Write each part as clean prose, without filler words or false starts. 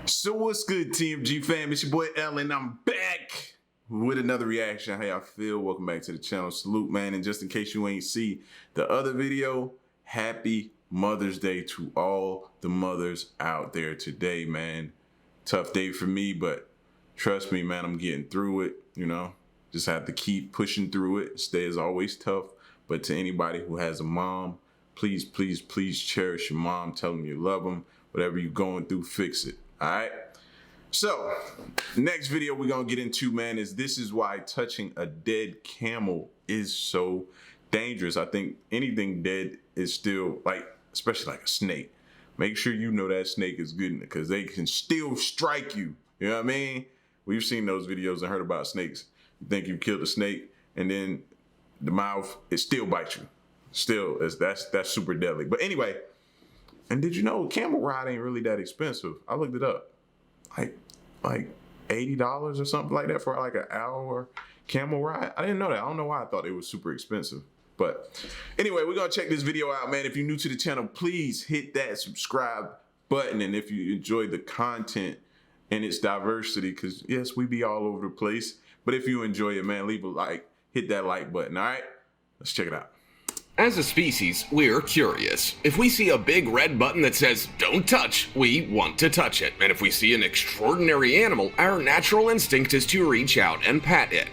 So what's good, TMG fam? It's your boy L, and I'm back with another reaction. How y'all feel? Welcome back to the channel. Salute, man. And just in case you ain't see the other video, happy Mother's Day to all the mothers out there today, man. Tough day for me, but trust me, man, I'm getting through it, you know. Just have to keep pushing through it. Stay is always tough, but to anybody who has a mom, please, please, please cherish your mom. Tell them you love them. Whatever you're going through, fix it. All right. So next video we're going to get into, man, is this is why touching a dead camel is so dangerous. I think anything dead is still, like, especially like a snake. Make sure you know that snake is good because they can still strike you. You know what I mean? We've seen those videos and heard about snakes. You think you killed a snake and then the mouth, it still bites you. Still, that's super deadly. But anyway, and did you know camel ride ain't really that expensive? I looked it up. Like $80 or something like that for like an hour camel ride. I didn't know that. I don't know why I thought it was super expensive. But anyway, we're gonna check this video out, man. If you're new to the channel, please hit that subscribe button. And if you enjoy the content and its diversity, because yes, we be all over the place. But if you enjoy it, man, leave a like, hit that like button, all right? Let's check it out. As a species, we're curious. If we see a big red button that says, "Don't touch," we want to touch it. And if we see an extraordinary animal, our natural instinct is to reach out and pat it.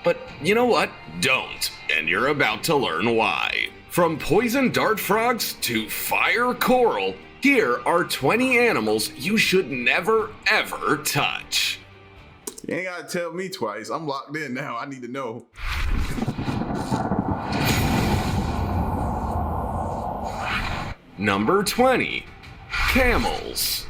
But you know what? Don't. And you're about to learn why. From poison dart frogs to fire coral, here are 20 animals you should never, ever touch. You ain't gotta tell me twice. I'm locked in now. I need to know. Number 20. Camels.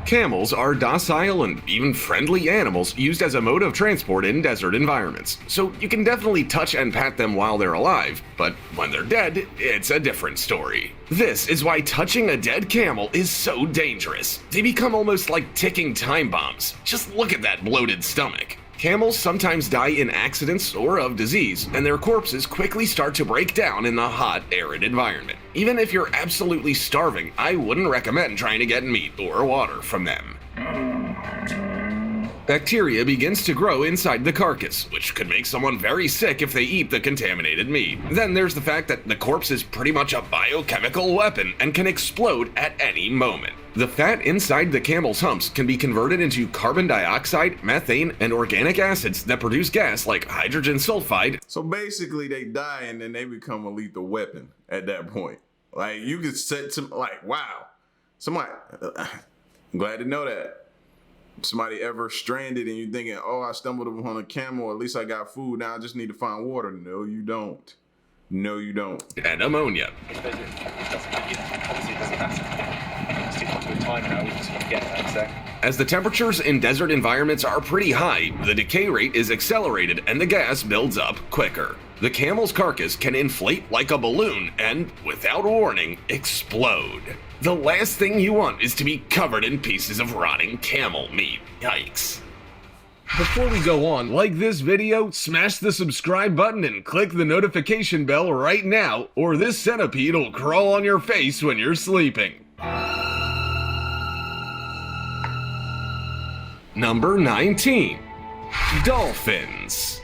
Camels are docile and even friendly animals used as a mode of transport in desert environments, so you can definitely touch and pat them while they're alive, but when they're dead, it's a different story. This is why touching a dead camel is so dangerous. They become almost like ticking time bombs. Just look at that bloated stomach. Camels sometimes die in accidents or of disease, and their corpses quickly start to break down in the hot, arid environment. Even if you're absolutely starving, I wouldn't recommend trying to get meat or water from them. Bacteria begins to grow inside the carcass, which could make someone very sick if they eat the contaminated meat. Then there's the fact that the corpse is pretty much a biochemical weapon and can explode at any moment. The fat inside the camel's humps can be converted into carbon dioxide, methane, and organic acids that produce gas like hydrogen sulfide. So basically they die and then they become a lethal weapon at that point. Like you could set some, like, wow. Somebody, I'm glad to know that. Somebody ever stranded and you're thinking, oh, I stumbled upon a camel, at least I got food, now I just need to find water. No, you don't. No, you don't. And ammonia. As the temperatures in desert environments are pretty high, the decay rate is accelerated and the gas builds up quicker. The camel's carcass can inflate like a balloon and, without warning, explode. The last thing you want is to be covered in pieces of rotting camel meat. Yikes. Before we go on, like this video, smash the subscribe button and click the notification bell right now, or this centipede will crawl on your face when you're sleeping. Number 19. Dolphins.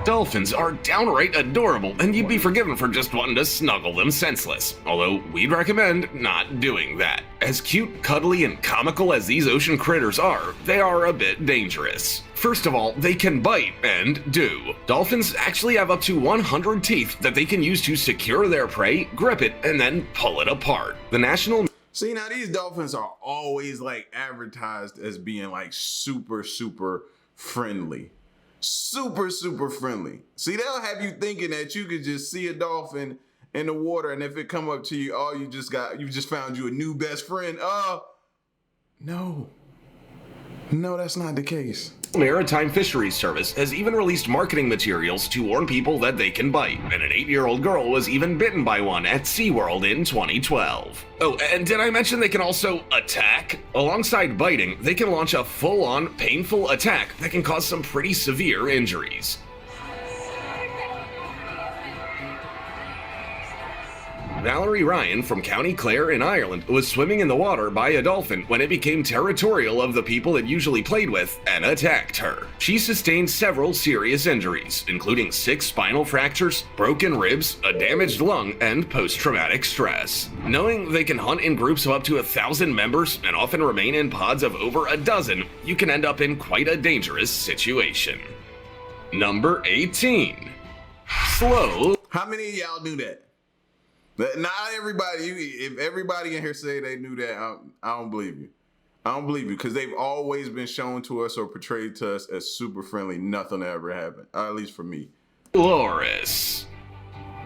Dolphins are downright adorable, and you'd be forgiven for just wanting to snuggle them senseless, although we'd recommend not doing that. As cute, cuddly, and comical as these ocean critters are, they are a bit dangerous. First of all, they can bite, and do. Dolphins actually have up to 100 teeth that they can use to secure their prey, grip it, and then pull it apart. The National... See, now these dolphins are always like advertised as being like super, super friendly. Super, super friendly. See, they'll have you thinking that you could just see a dolphin in the water, and if it come up to you, oh, you just found you a new best friend. No, that's not the case. Maritime Fisheries Service has even released marketing materials to warn people that they can bite, and an 8-year-old girl was even bitten by one at SeaWorld in 2012. Oh, and did I mention they can also attack? Alongside biting, they can launch a full-on, painful attack that can cause some pretty severe injuries. Valerie Ryan from County Clare in Ireland was swimming in the water by a dolphin when it became territorial of the people it usually played with and attacked her. She sustained several serious injuries, including 6 spinal fractures, broken ribs, a damaged lung, and post-traumatic stress. Knowing they can hunt in groups of up to 1,000 members and often remain in pods of over a dozen, you can end up in quite a dangerous situation. Number 18. Slow. How many of y'all knew that? Not everybody. If everybody in here say they knew that, I don't believe you. I don't believe you, because they've always been shown to us or portrayed to us as super friendly. Nothing ever happened, at least for me. Loris.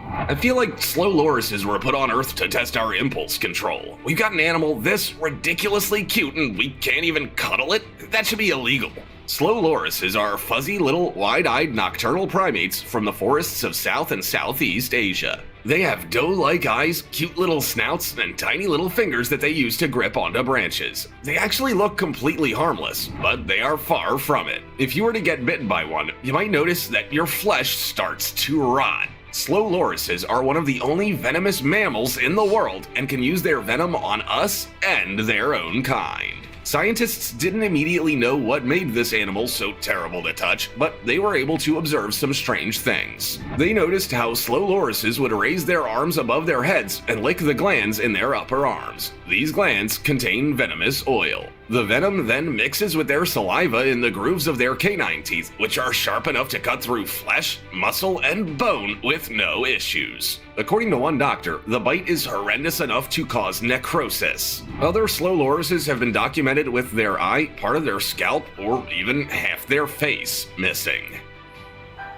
I feel like slow lorises were put on Earth to test our impulse control. We've got an animal this ridiculously cute and we can't even cuddle it? That should be illegal. Slow lorises are fuzzy little wide-eyed nocturnal primates from the forests of South and Southeast Asia. They have doe-like eyes, cute little snouts, and tiny little fingers that they use to grip onto branches. They actually look completely harmless, but they are far from it. If you were to get bitten by one, you might notice that your flesh starts to rot. Slow lorises are one of the only venomous mammals in the world and can use their venom on us and their own kind. Scientists didn't immediately know what made this animal so terrible to touch, but they were able to observe some strange things. They noticed how slow lorises would raise their arms above their heads and lick the glands in their upper arms. These glands contain venomous oil. The venom then mixes with their saliva in the grooves of their canine teeth, which are sharp enough to cut through flesh, muscle, and bone with no issues. According to one doctor, the bite is horrendous enough to cause necrosis. Other slow lorises have been documented with their eye, part of their scalp, or even half their face missing.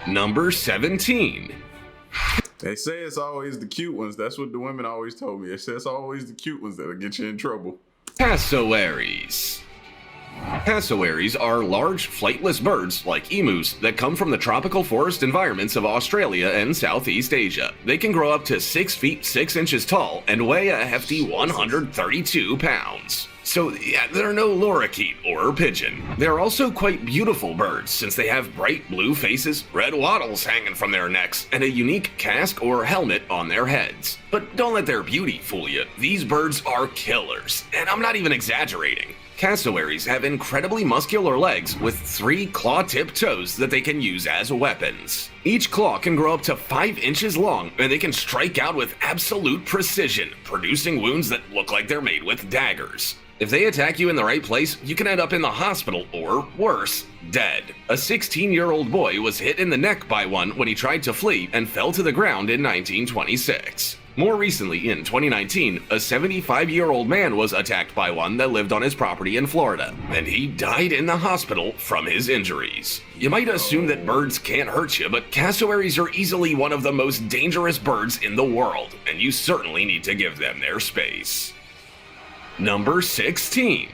Number 17. They say it's always the cute ones. That's what the women always told me. They say it's always the cute ones that'll get you in trouble. Cassowaries. Cassowaries are large, flightless birds like emus that come from the tropical forest environments of Australia and Southeast Asia. They can grow up to 6 feet 6 inches tall and weigh a hefty 132 pounds. So yeah, they're no lorikeet or pigeon. They're also quite beautiful birds since they have bright blue faces, red wattles hanging from their necks, and a unique casque or helmet on their heads. But don't let their beauty fool you. These birds are killers, and I'm not even exaggerating. Cassowaries have incredibly muscular legs with 3 claw-tipped toes that they can use as weapons. Each claw can grow up to 5 inches long, and they can strike out with absolute precision, producing wounds that look like they're made with daggers. If they attack you in the right place, you can end up in the hospital or, worse, dead. A 16-year-old boy was hit in the neck by one when he tried to flee and fell to the ground in 1926. More recently, in 2019, a 75-year-old man was attacked by one that lived on his property in Florida, and he died in the hospital from his injuries. You might assume that birds can't hurt you, but cassowaries are easily one of the most dangerous birds in the world, and you certainly need to give them their space. Number 16.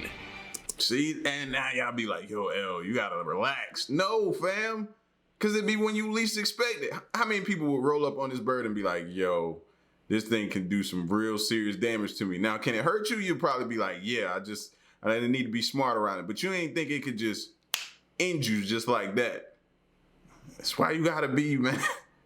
See, and now y'all be like, yo, L, you gotta relax. No, fam, because it'd be when you least expect it. How many people would roll up on this bird and be like, yo, this thing can do some real serious damage to me. Now, can it hurt you? You'd probably be like, yeah, I need to be smart around it. But you ain't think it could just end you just like that. That's why you gotta be, man.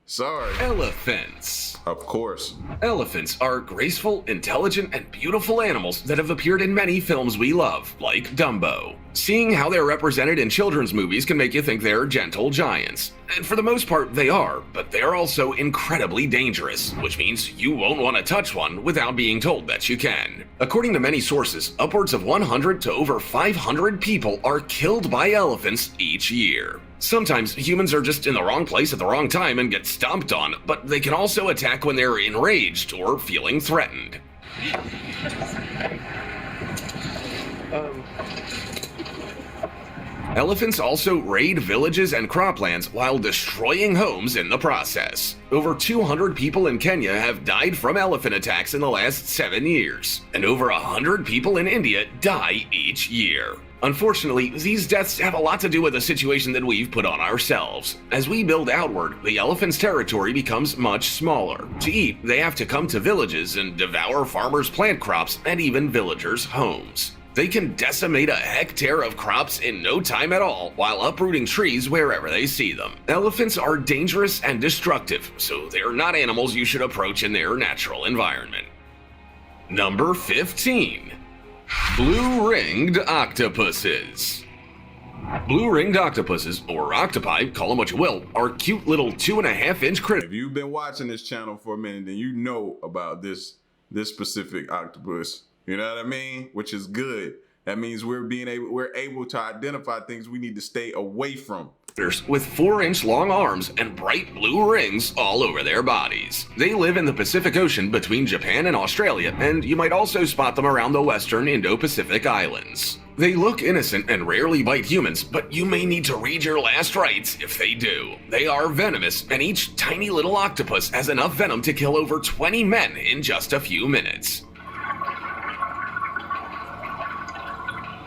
Sorry. Elephants. Of course. Elephants are graceful, intelligent, and beautiful animals that have appeared in many films we love, like Dumbo. Seeing how they're represented in children's movies can make you think they're gentle giants. And for the most part, they are, but they're also incredibly dangerous, which means you won't want to touch one without being told that you can. According to many sources, upwards of 100 to over 500 people are killed by elephants each year. Sometimes humans are just in the wrong place at the wrong time and get stomped on, but they can also attack when they're enraged or feeling threatened. Elephants also raid villages and croplands while destroying homes in the process. Over 200 people in Kenya have died from elephant attacks in the last 7 years, and over 100 people in India die each year. Unfortunately, these deaths have a lot to do with the situation that we've put on ourselves. As we build outward, the elephant's territory becomes much smaller. To eat, they have to come to villages and devour farmers' plant crops and even villagers' homes. They can decimate a hectare of crops in no time at all while uprooting trees wherever they see them. Elephants are dangerous and destructive, so they're not animals you should approach in their natural environment. Number 15. Blue-ringed octopuses. Blue-ringed octopuses, or octopi, call them what you will, are cute little 2.5-inch critters. If you've been watching this channel for a minute, then you know about this specific octopus. You know what I mean? Which is good. That means we're able to identify things we need to stay away from. With 4-inch long arms and bright blue rings all over their bodies. They live in the Pacific Ocean between Japan and Australia, and you might also spot them around the western Indo-Pacific islands. They look innocent and rarely bite humans, but you may need to read your last rites if they do. They are venomous, and each tiny little octopus has enough venom to kill over 20 men in just a few minutes.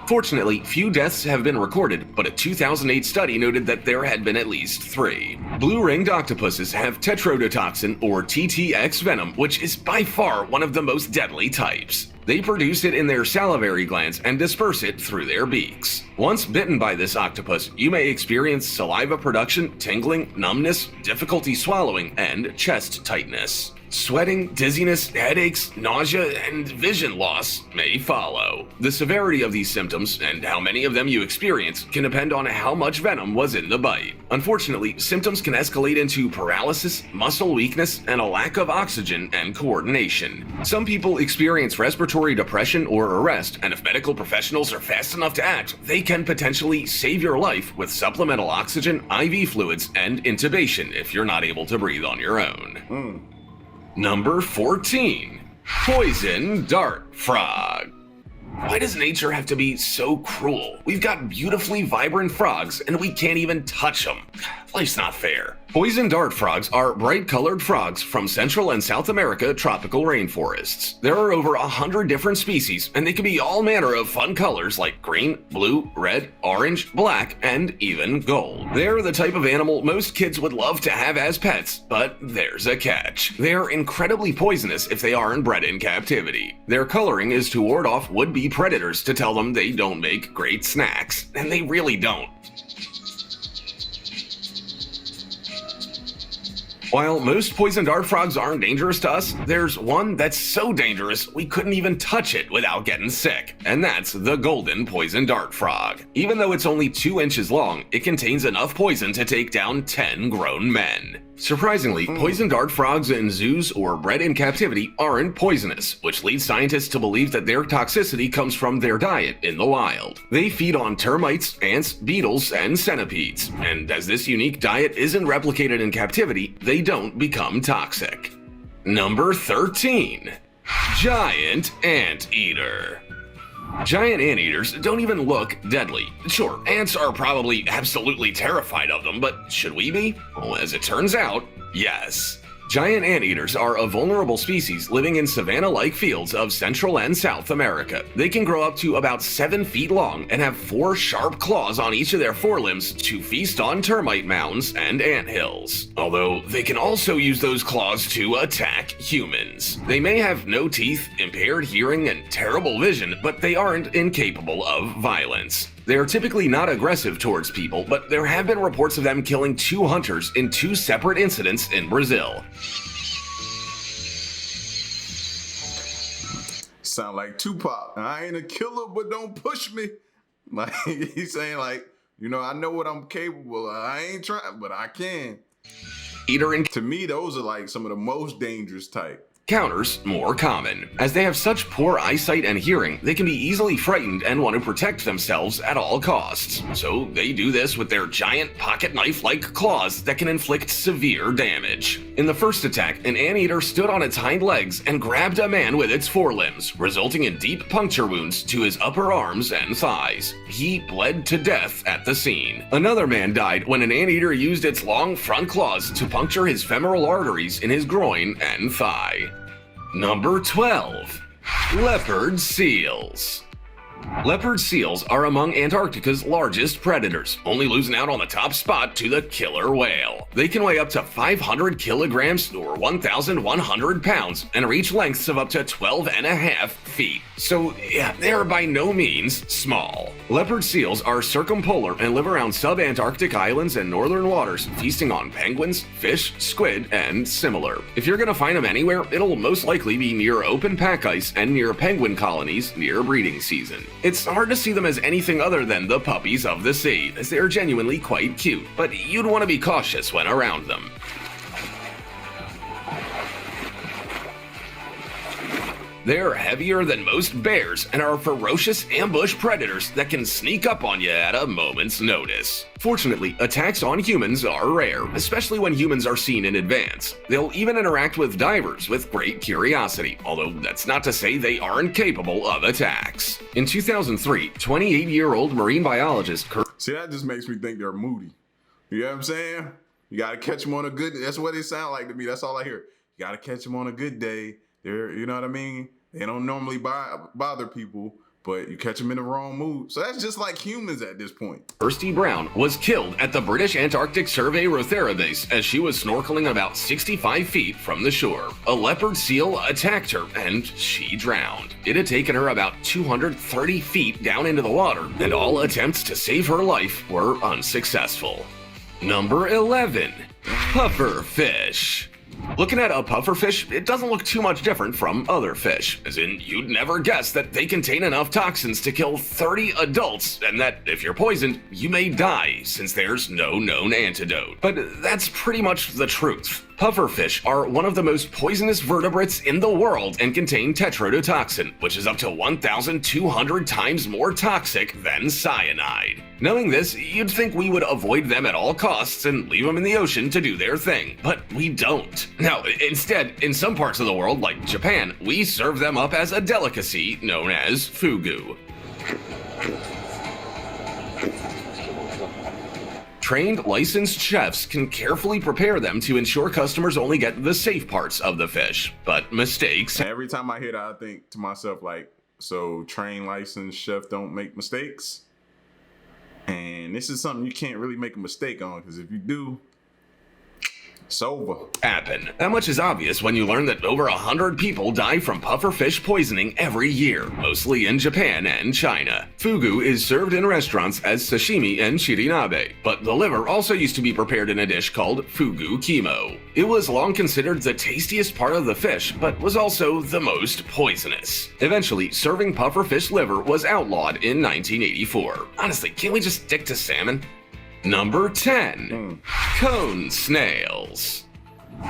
Fortunately, few deaths have been recorded, but a 2008 study noted that there had been at least 3. Blue-ringed octopuses have tetrodotoxin, or TTX venom, which is by far one of the most deadly types. They produce it in their salivary glands and disperse it through their beaks. Once bitten by this octopus, you may experience saliva production, tingling, numbness, difficulty swallowing, and chest tightness. Sweating, dizziness, headaches, nausea, and vision loss may follow. The severity of these symptoms, and how many of them you experience, can depend on how much venom was in the bite. Unfortunately, symptoms can escalate into paralysis, muscle weakness, and a lack of oxygen and coordination. Some people experience respiratory depression or arrest, and if medical professionals are fast enough to act, they can potentially save your life with supplemental oxygen, IV fluids, and intubation if you're not able to breathe on your own. Number 14. Poison dart frog. Why does nature have to be so cruel? We've got beautifully vibrant frogs and we can't even touch them. Life's not fair. Poison dart frogs are bright-colored frogs from Central and South America tropical rainforests. There are over 100 different species, and they can be all manner of fun colors like green, blue, red, orange, black, and even gold. They're the type of animal most kids would love to have as pets, but there's a catch. They're incredibly poisonous if they aren't bred in captivity. Their coloring is to ward off would-be predators to tell them they don't make great snacks, and they really don't. While most poison dart frogs aren't dangerous to us, there's one that's so dangerous we couldn't even touch it without getting sick, and that's the golden poison dart frog. Even though it's only 2 inches long, it contains enough poison to take down 10 grown men. Surprisingly, poison dart frogs in zoos or bred in captivity aren't poisonous, which leads scientists to believe that their toxicity comes from their diet in the wild. They feed on termites, ants, beetles, and centipedes, and as this unique diet isn't replicated in captivity, they don't become toxic. Number 13. Giant anteater. Giant anteaters don't even look deadly. Sure, ants are probably absolutely terrified of them, but should we be? Well, as it turns out, yes. Giant anteaters are a vulnerable species living in savanna-like fields of Central and South America. They can grow up to about 7 feet long and have 4 sharp claws on each of their forelimbs to feast on termite mounds and anthills. Although they can also use those claws to attack humans. They may have no teeth, impaired hearing, and terrible vision, but they aren't incapable of violence. They are typically not aggressive towards people, but there have been reports of them killing 2 hunters in 2 separate incidents in Brazil. Sound like Tupac. I ain't a killer, but don't push me. Like he's saying, like, you know, I know what I'm capable of. I ain't trying, but I can. To me, those are like some of the most dangerous type. Counters more common. As they have such poor eyesight and hearing, they can be easily frightened and want to protect themselves at all costs. So they do this with their giant pocket knife-like claws that can inflict severe damage. In the first attack, an anteater stood on its hind legs and grabbed a man with its forelimbs, resulting in deep puncture wounds to his upper arms and thighs. He bled to death at the scene. Another man died when an anteater used its long front claws to puncture his femoral arteries in his groin and thigh. Number 12. Leopard seals. Leopard seals are among Antarctica's largest predators, only losing out on the top spot to the killer whale. They can weigh up to 500 kilograms or 1,100 pounds and reach lengths of up to 12.5 feet. So yeah, they're by no means small. Leopard seals are circumpolar and live around sub-Antarctic islands and northern waters, feasting on penguins, fish, squid, and similar. If you're gonna find them anywhere, it'll most likely be near open pack ice and near penguin colonies near breeding season. It's hard to see them as anything other than the puppies of the sea, as they're genuinely quite cute, but you'd want to be cautious when around them. They're heavier than most bears and are ferocious ambush predators that can sneak up on you at a moment's notice. Fortunately, attacks on humans are rare, especially when humans are seen in advance. They'll even interact with divers with great curiosity, although that's not to say they aren't capable of attacks. In 2003, 28-year-old marine biologist See, that just makes me think they're moody. You know what I'm saying? You gotta catch them on a good, that's what it sounds like to me. That's all I hear. You gotta catch them on a good day. They're, you know what I mean? They don't normally bother people, but you catch them in the wrong mood. So that's just like humans at this point. Kirsty Brown was killed at the British Antarctic Survey Rothera base as she was snorkeling about 65 feet from the shore. A leopard seal attacked her and she drowned. It had taken her about 230 feet down into the water, and all attempts to save her life were unsuccessful. Number 11. Puffer fish. Looking at a pufferfish, it doesn't look too much different from other fish, as in you'd never guess that they contain enough toxins to kill 30 adults, and that if you're poisoned, you may die, since there's no known antidote. But that's pretty much the truth. Pufferfish are one of the most poisonous vertebrates in the world and contain tetrodotoxin, which is up to 1,200 times more toxic than cyanide. Knowing this, you'd think we would avoid them at all costs and leave them in the ocean to do their thing, but we don't. Now, instead, in some parts of the world, like Japan, we serve them up as a delicacy known as fugu. Trained, licensed chefs can carefully prepare them to ensure customers only get the safe parts of the fish. But mistakes... Every time I hear that, I think to myself, like, so trained, licensed chefs don't make mistakes? And this is something you can't really make a mistake on, because if you do, it's over. Happen. That much is obvious when you learn that over 100 people die from pufferfish poisoning every year, mostly in Japan and China. Fugu is served in restaurants as sashimi and shirinabe, but the liver also used to be prepared in a dish called fugu kimo. It was long considered the tastiest part of the fish, but was also the most poisonous. Eventually, serving pufferfish liver was outlawed in 1984. Honestly, can't we just stick to salmon? Number 10. Cone snails.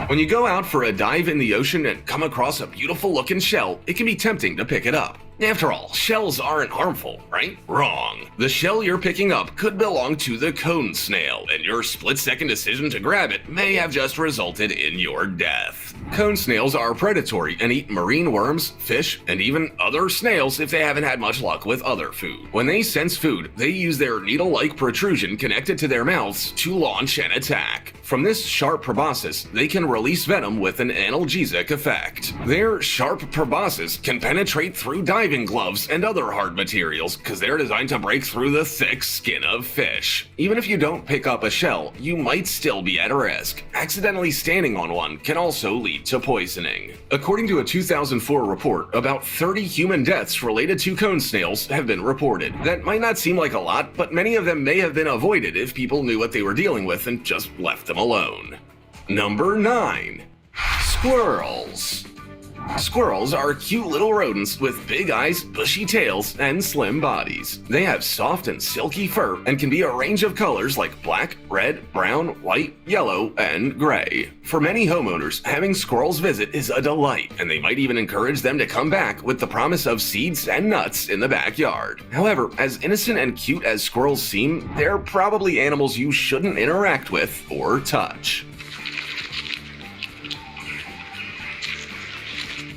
When you go out for a dive in the ocean and come across a beautiful looking shell, it can be tempting to pick it up. After all, shells aren't harmful, right? Wrong. The shell you're picking up could belong to the cone snail, and your split-second decision to grab it may have just resulted in your death. Cone snails are predatory and eat marine worms, fish, and even other snails if they haven't had much luck with other food. When they sense food, they use their needle-like protrusion connected to their mouths to launch an attack. From this sharp proboscis, they can release venom with an analgesic effect. Their sharp proboscis can penetrate through diving gloves and other hard materials because they're designed to break through the thick skin of fish. Even if you don't pick up a shell, you might still be at risk. Accidentally standing on one can also lead to poisoning. According to a 2004 report, about 30 human deaths related to cone snails have been reported. That might not seem like a lot, but many of them may have been avoided if people knew what they were dealing with and just left them alone. Number 9. Squirrels. Squirrels are cute little rodents with big eyes, bushy tails, and slim bodies. They have soft and silky fur and can be a range of colors like black, red, brown, white, yellow, and gray. For many homeowners, having squirrels visit is a delight, and they might even encourage them to come back with the promise of seeds and nuts in the backyard. However, as innocent and cute as squirrels seem, they're probably animals you shouldn't interact with or touch.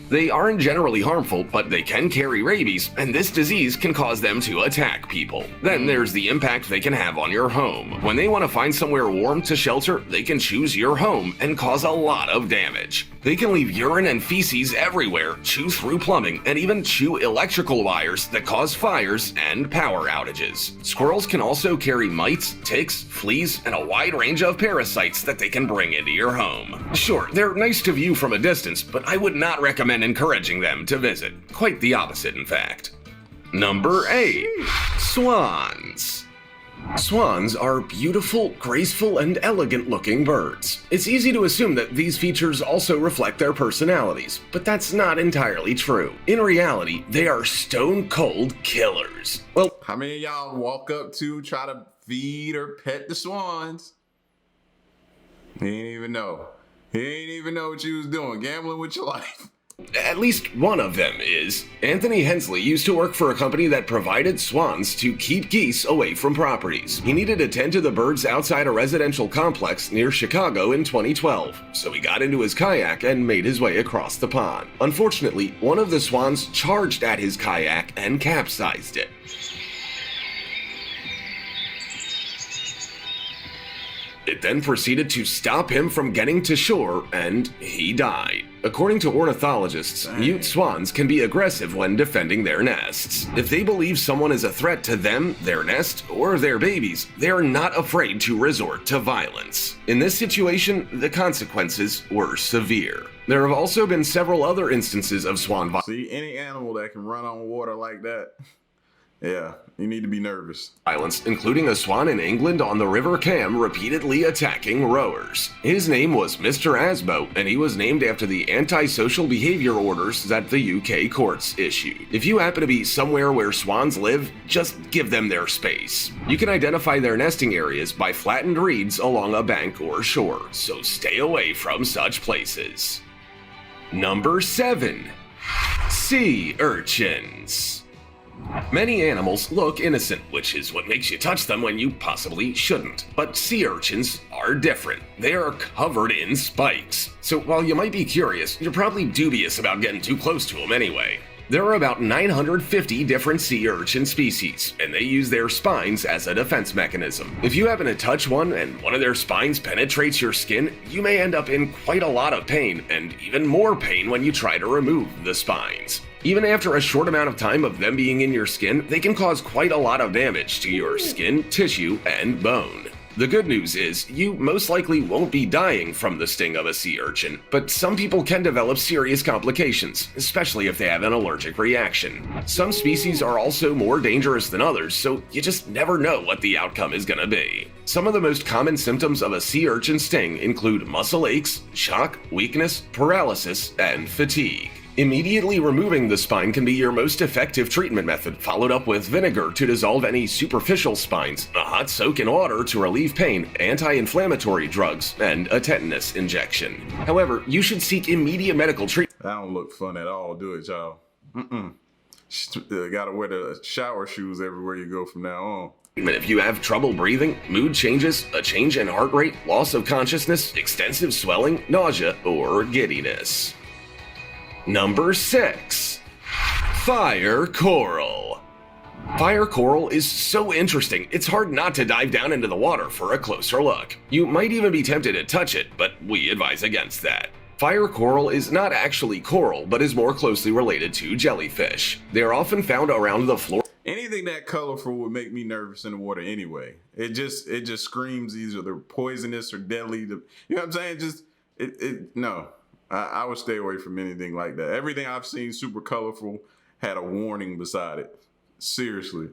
They aren't generally harmful, but they can carry rabies, and this disease can cause them to attack people. Then there's the impact they can have on your home. When they want to find somewhere warm to shelter, they can choose your home and cause a lot of damage. They can leave urine and feces everywhere, chew through plumbing, and even chew electrical wires that cause fires and power outages. Squirrels can also carry mites, ticks, fleas, and a wide range of parasites that they can bring into your home. Sure, they're nice to view from a distance, but I would not recommend encouraging them to visit. Quite the opposite, in fact. Number 8. Swans. Swans are beautiful, graceful, and elegant-looking birds. It's easy to assume that these features also reflect their personalities, but that's not entirely true. In reality, they are stone-cold killers. Well, How many of y'all walk up to try to feed or pet the swans? He ain't even know. He ain't even know what you was doing, gambling with your life. at least one of them is. Anthony Hensley used to work for a company that provided swans to keep geese away from properties. He needed to tend to the birds outside a residential complex near Chicago in 2012, so he got into his kayak and made his way across the pond. Unfortunately, one of the swans charged at his kayak and capsized it. It then proceeded to stop him from getting to shore, and he died. According to ornithologists, mute swans can be aggressive when defending their nests. If they believe someone is a threat to them, their nest, or their babies, they are not afraid to resort to violence. In this situation, the consequences were severe. There have also been several other instances of swan violence. See, any animal that can run on water like that, yeah, you need to be nervous. Including a swan in England on the River Cam repeatedly attacking rowers. His name was Mr. Asbo, and he was named after the antisocial behavior orders that the UK courts issued. If you happen to be somewhere where swans live, just give them their space. You can identify their nesting areas by flattened reeds along a bank or shore, so stay away from such places. Number 7. Sea urchins. Many animals look innocent, which is what makes you touch them when you possibly shouldn't. But sea urchins are different. They are covered in spikes. So while you might be curious, you're probably dubious about getting too close to them anyway. There are about 950 different sea urchin species, and they use their spines as a defense mechanism. If you happen to touch one and one of their spines penetrates your skin, you may end up in quite a lot of pain, and even more pain when you try to remove the spines. Even after a short amount of time of them being in your skin, they can cause quite a lot of damage to your skin, tissue, and bone. The good news is, you most likely won't be dying from the sting of a sea urchin, but some people can develop serious complications, especially if they have an allergic reaction. Some species are also more dangerous than others, so you just never know what the outcome is gonna be. Some of the most common symptoms of a sea urchin sting include muscle aches, shock, weakness, paralysis, and fatigue. Immediately removing the spine can be your most effective treatment method, followed up with vinegar to dissolve any superficial spines, a hot soak in water to relieve pain, anti-inflammatory drugs, and a tetanus injection. However, you should seek immediate medical treatment. That don't look fun at all, do it, y'all? Gotta wear the shower shoes everywhere you go from now on. If you have trouble breathing, mood changes, a change in heart rate, loss of consciousness, extensive swelling, nausea, or giddiness. Number 6. Fire coral. Fire coral is so interesting, it's hard not to dive down into the water for a closer look. You might even be tempted to touch it, but we advise against that. Fire coral is not actually coral, but is more closely related to jellyfish. They are often found around the floor. Anything that colorful would make me nervous in the water anyway. It just screams either they're poisonous or deadly. You know what I'm saying? No. I would stay away from anything like that. Everything I've seen super colorful had a warning beside it. Seriously.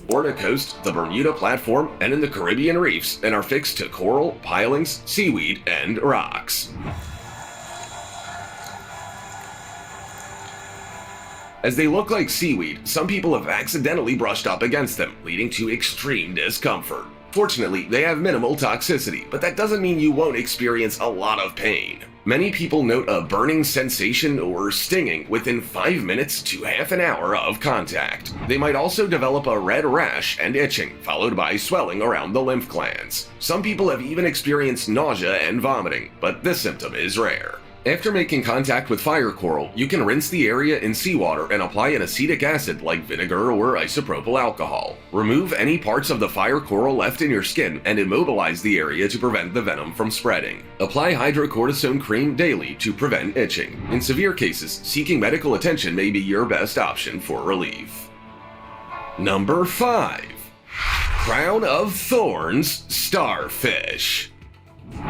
Florida coast, the Bermuda platform, and in the Caribbean reefs, and are fixed to coral, pilings, seaweed, and rocks. As they look like seaweed, some people have accidentally brushed up against them, leading to extreme discomfort. Fortunately, they have minimal toxicity, but that doesn't mean you won't experience a lot of pain. Many people note a burning sensation or stinging within 5 minutes to half an hour of contact. They might also develop a red rash and itching, followed by swelling around the lymph glands. Some people have even experienced nausea and vomiting, but this symptom is rare. After making contact with fire coral, you can rinse the area in seawater and apply an acetic acid like vinegar or isopropyl alcohol. Remove any parts of the fire coral left in your skin and immobilize the area to prevent the venom from spreading. Apply hydrocortisone cream daily to prevent itching. In severe cases, seeking medical attention may be your best option for relief. Number 5. Crown of Thorns Starfish.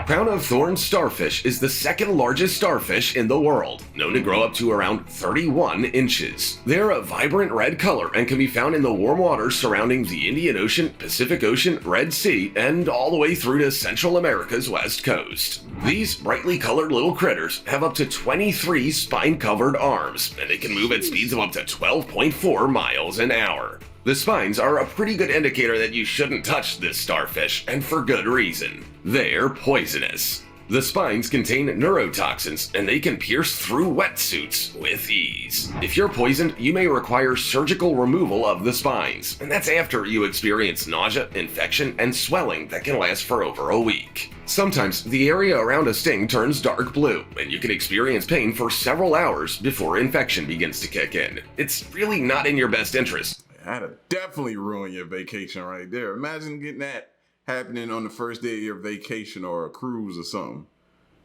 Crown of Thorns starfish is the second largest starfish in the world, known to grow up to around 31 inches. They're a vibrant red color and can be found in the warm waters surrounding the Indian Ocean, Pacific Ocean, Red Sea, and all the way through to Central America's west coast. These brightly colored little critters have up to 23 spine-covered arms, and they can move at speeds of up to 12.4 miles an hour. The spines are a pretty good indicator that you shouldn't touch this starfish, and for good reason. They're poisonous. The spines contain neurotoxins, and they can pierce through wetsuits with ease. If you're poisoned, you may require surgical removal of the spines, and that's after you experience nausea, infection, and swelling that can last for over a week. Sometimes the area around a sting turns dark blue, and you can experience pain for several hours before infection begins to kick in. It's really not in your best interest. That'd definitely ruin your vacation right there. Imagine getting that happening on the first day of your vacation or a cruise or something.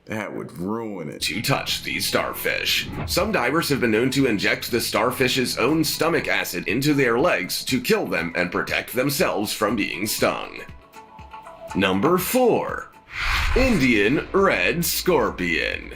That would ruin it. To touch these starfish. Some divers have been known to inject the starfish's own stomach acid into their legs to kill them and protect themselves from being stung. Number 4. Indian Red Scorpion.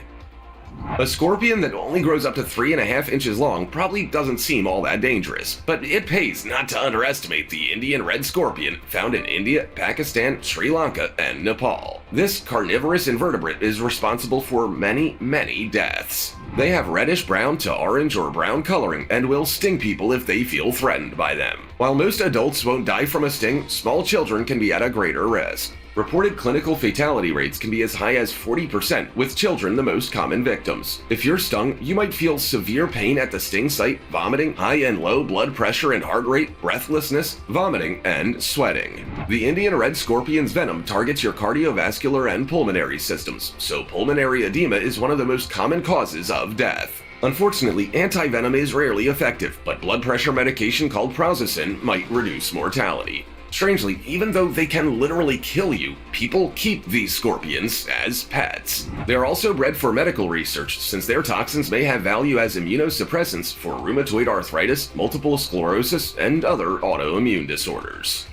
A scorpion that only grows up to 3.5 inches long probably doesn't seem all that dangerous, but it pays not to underestimate the Indian red scorpion found in India, Pakistan, Sri Lanka, and Nepal. This carnivorous invertebrate is responsible for many deaths. They have reddish brown to orange or brown coloring and will sting people if they feel threatened by them. While most adults won't die from a sting, small children can be at a greater risk. Reported clinical fatality rates can be as high as 40%, with children the most common victims. If you're stung, you might feel severe pain at the sting site, vomiting, high and low blood pressure and heart rate, breathlessness, vomiting, and sweating. The Indian red scorpion's venom targets your cardiovascular and pulmonary systems, so pulmonary edema is one of the most common causes of death. Unfortunately, antivenom is rarely effective, but blood pressure medication called prazosin might reduce mortality. Strangely, even though they can literally kill you, people keep these scorpions as pets. They're also bred for medical research, since their toxins may have value as immunosuppressants for rheumatoid arthritis, multiple sclerosis, and other autoimmune disorders.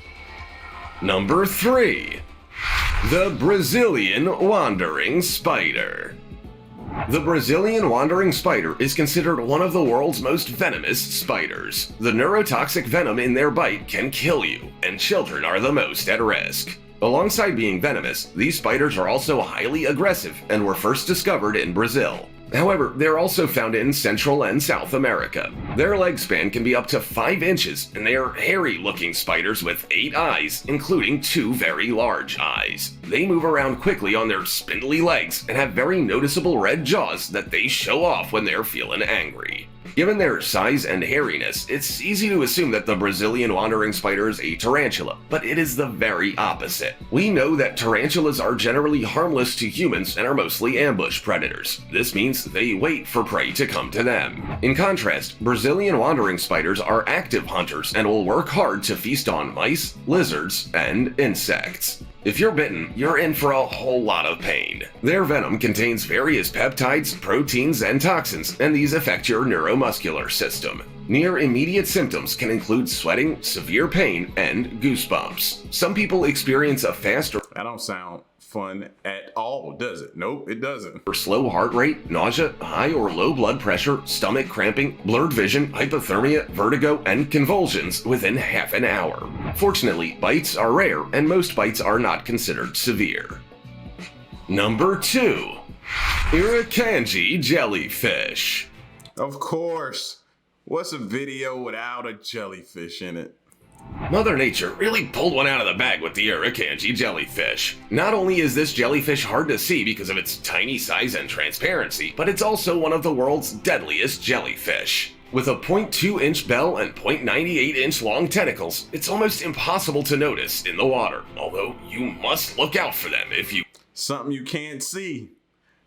Number 3. The Brazilian Wandering Spider. The Brazilian wandering spider is considered one of the world's most venomous spiders. The neurotoxic venom in their bite can kill you, and children are the most at risk. Alongside being venomous, these spiders are also highly aggressive and were first discovered in Brazil. However, they're also found in Central and South America. Their leg span can be up to 5 inches, and they are hairy-looking spiders with 8 eyes, including 2 very large eyes. They move around quickly on their spindly legs and have very noticeable red jaws that they show off when they're feeling angry. Given their size and hairiness, it's easy to assume that the Brazilian wandering spider is a tarantula, but it is the very opposite. We know that tarantulas are generally harmless to humans and are mostly ambush predators. This means they wait for prey to come to them. In contrast, Brazilian wandering spiders are active hunters and will work hard to feast on mice, lizards, and insects. If you're bitten, you're in for a whole lot of pain. Their venom contains various peptides, proteins, and toxins, and these affect your neuromuscular system. Near immediate symptoms can include sweating, severe pain, and goosebumps. Some people experience a fast or That don't sound fun at all, does it? Nope, it doesn't. slow heart rate, nausea, high or low blood pressure, stomach cramping, blurred vision, hypothermia, vertigo, and convulsions within half an hour. Fortunately, bites are rare, and most bites are not considered severe. Number 2. Irukandji jellyfish. Of course. What's a video without a jellyfish in it? Mother Nature really pulled one out of the bag with the Irukandji jellyfish. Not only is this jellyfish hard to see because of its tiny size and transparency, but it's also one of the world's deadliest jellyfish. With a 0.2-inch bell and 0.98-inch long tentacles, it's almost impossible to notice in the water, although you must look out for them if you... Something you can't see.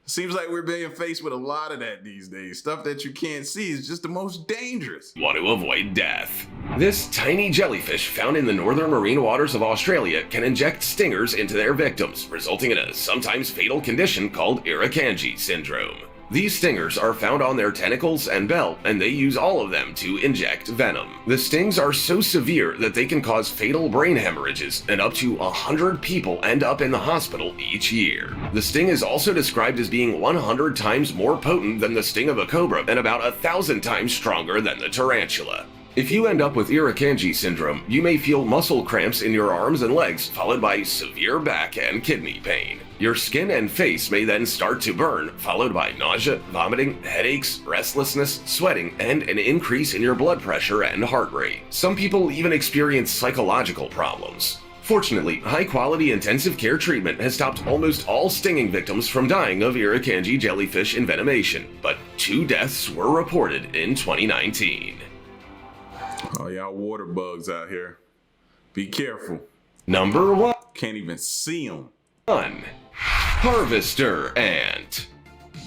Seems like we're being faced with a lot of that these days. Stuff that you can't see is just the most dangerous. Want to avoid death. This tiny jellyfish found in the northern marine waters of Australia can inject stingers into their victims, resulting in a sometimes fatal condition called Irukandji syndrome. These stingers are found on their tentacles and belt, and they use all of them to inject venom. The stings are so severe that they can cause fatal brain hemorrhages, and up to 100 people end up in the hospital each year. The sting is also described as being 100 times more potent than the sting of a cobra and about 1,000 times stronger than the tarantula. If you end up with Irukandji syndrome, you may feel muscle cramps in your arms and legs, followed by severe back and kidney pain. Your skin and face may then start to burn, followed by nausea, vomiting, headaches, restlessness, sweating, and an increase in your blood pressure and heart rate. Some people even experience psychological problems. Fortunately, high-quality intensive care treatment has stopped almost all stinging victims from dying of Irukandji jellyfish envenomation, but 2 deaths were reported in 2019. Oh, y'all water bugs out here. Be careful. Number 1. Can't even see them. Harvester ant.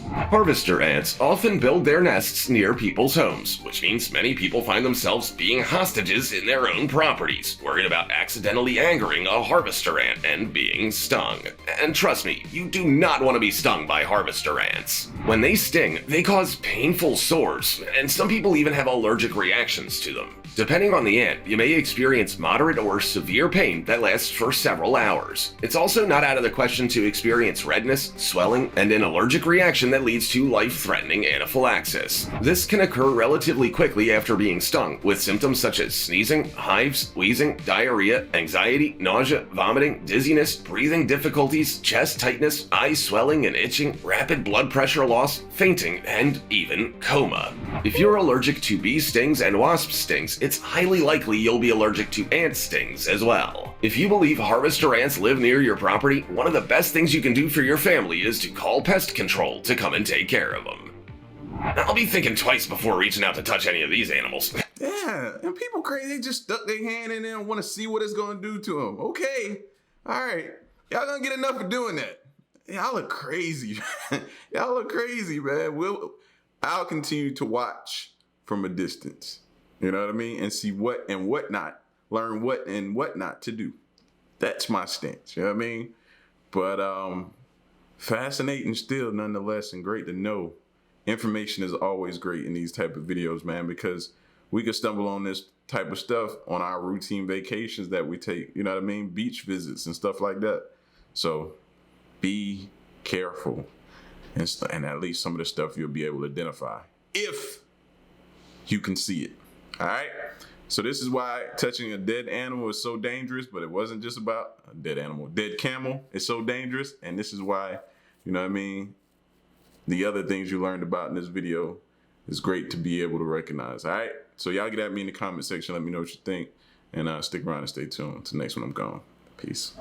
Harvester ants often build their nests near people's homes, which means many people find themselves being hostages in their own properties, worried about accidentally angering a harvester ant and being stung. And trust me, you do not want to be stung by harvester ants. When they sting, they cause painful sores, and some people even have allergic reactions to them. Depending on the ant, you may experience moderate or severe pain that lasts for several hours. It's also not out of the question to experience redness, swelling, and an allergic reaction that leads to life-threatening anaphylaxis. This can occur relatively quickly after being stung, with symptoms such as sneezing, hives, wheezing, diarrhea, anxiety, nausea, vomiting, dizziness, breathing difficulties, chest tightness, eye swelling and itching, rapid blood pressure loss, fainting, and even coma. If you're allergic to bee stings and wasp stings, it's highly likely you'll be allergic to ant stings as well. If you believe harvester ants live near your property, one of the best things you can do for your family is to call pest control to come and take care of them. I'll be thinking twice before reaching out to touch any of these animals. Yeah, and people crazy, they just stuck their hand in there and want to see what it's going to do to them. Okay, all right. Y'all gonna get enough for doing that. Y'all look crazy. Y'all look crazy, man. I'll continue to watch from a distance. You know what I mean? And see what and what not. Learn what and what not to do. That's my stance. You know what I mean? But fascinating still nonetheless, and great to know. Information is always great in these type of videos, man, because we could stumble on this type of stuff on our routine vacations that we take, you know what I mean? Beach visits and stuff like that. So be careful. And at least some of the stuff you'll be able to identify if you can see it. All right. So this is why touching a dead animal is so dangerous, but it wasn't just about a dead animal. Dead camel is so dangerous. And this is why, you know what I mean? The other things you learned about in this video is great to be able to recognize. All right. So y'all get at me in the comment section. Let me know what you think, and stick around and stay tuned. Till next one, I'm gone. Peace.